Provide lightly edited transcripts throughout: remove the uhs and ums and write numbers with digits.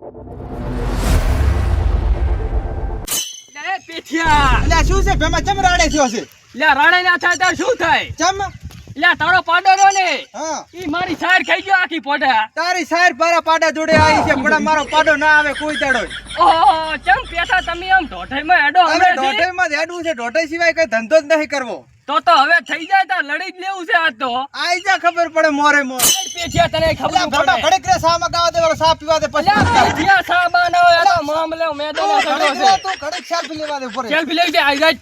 લે પીઠિયા એટલે શું છે ભેમા ચમ રાડે થયો છે? લે રાણે ના થાય તો શું થાય? ચમ લે તારો પાડો રો ને હા ઈ મારી સાર ખાઈ ગયો આખી પોડા. તારી સાર પારા પાડા જોડે આવી છે પણ મારો પાડો ના આવે કોઈ દાડો. ઓહો ચમ પેઠા તમે આમ ઢોઢાઈમાં હેડો હવે હમણાંથી? ઢોઢાઈમાં જ હેડવું છે, ઢોઢાઈ સિવાય કઈ ધંધો જ નહીં કરવો. તો હવે થઈ જાય તો લડી જ લેવું છે આજ તો. આઈ જા ખબર પડે મોરે મોર. પેઠિયા તને ખબર એટલે ભેમા પડે? ઘડીક રે સા મગાવા દે, ઓલો સા પીવા દે પછી અલ્યા વાત કરે. પેઠિયા સાબાનો આ તો મામલો મેદાનો તું થતો ઘડીક રે, છે. તું ઘડીક સેલ્ફી લેવા દે ઉપર. સેલ્ફી લઈ દે આઈ જાય.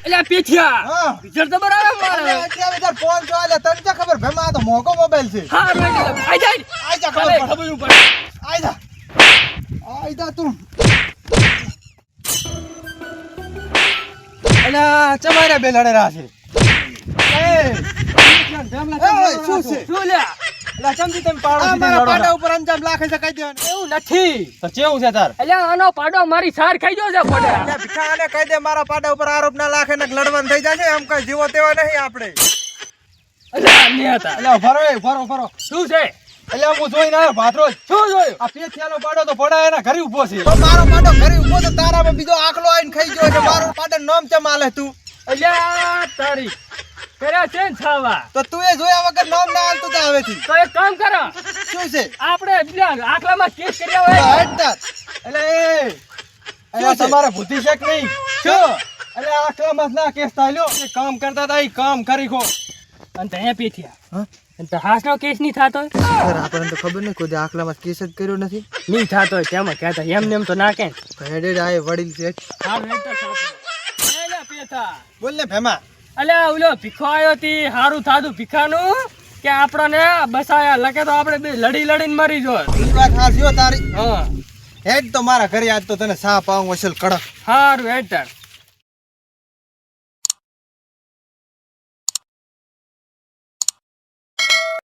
અલ્યા પેઠિયા હા વિચાર તો બરાબર મારે. અત્યારે તાર ફોન જો આલે તને ક્યાં ખબર ભેમા? આ તો મોંઘો મોબાઈલ છે. હા આઈ જાય. આઈ જા તને ખબર પડે. ખબર પડે. આઈ જા આઈ જા તું. અલ્યા ચમારે બે લડેરા છે. શું છે? શું લ્યા? અલ્યા ચમથી તમે પાડો છો? મારા પાડા ઉપર અંજામ લાખે છે કઈ દેવાનું. એવું નથી. તો કેવું છે તાર? અલ્યા આનો પાડો મારી સાર ખાઈ ગયો છે પોડા. અલ્યા ભીખાને કહી દે મારા પાડા ઉપર આરોપ ના લાખે ને લડવાનું થઈ જશે. એમ કઈ જીવો તેવા નહીં આપણે. અલ્યા ને હતા. અલ્યા ફરો શું છે? અલ્યા હું જોઈને આવ્યો ભાતરો જ. શું જોયું? આ પેથિયાનો પાડો તો પડા એના ઘરે ઉભો છે. તો મારો પાડો ઘરે ઉભો તો તારામાં બીજો આકલો આવીને ખાઈ ગયો છે. મારો પાડો નામ ચમ આલે તું? અલ્યા તારી કર્યા છે ને છાવા. તો તું એ જોયા વગર નામ ના આલતું તા હવેથી. તો એક કામ કરો, શું છે? આપણે પેલા આખલામાં કેસ કર્યા હોય. એટલે અલ્યા તમારે બુદ્ધિ છે કે નહીં? શું? અલ્યા આખલામાં ના કેસ તાલ્યો. એ કામ કરતા તા, ઈ કામ કરી ખો. અને ત્યાં પીઠિયા અને તો હાસનો કેસ નહીં થતો હોય? સર આપણને તો ખબર નહીં, કોઈ આખલામાં કેસ જ કર્યો નથી. નહીં થતો હોય તેમાં કહેતા એમને એમ તો ના કે. હેડે આ વડીલ છે. હારું હેડ તો થતો. એલા પેથા. બોલ ને ભેમા. અલ્યા ઓલો ભીખો આવ્યો તી હારું થાતું ભીખાનું કે આપણને બસાયા લગે તો આપણે બે લડીને મરી જોત. ઈ વાત હાચી હો તારી. હા હેડ તો મારા ઘરે આજ તો તને સા પાઉં અસલ કડક. હારું હેડ તાર.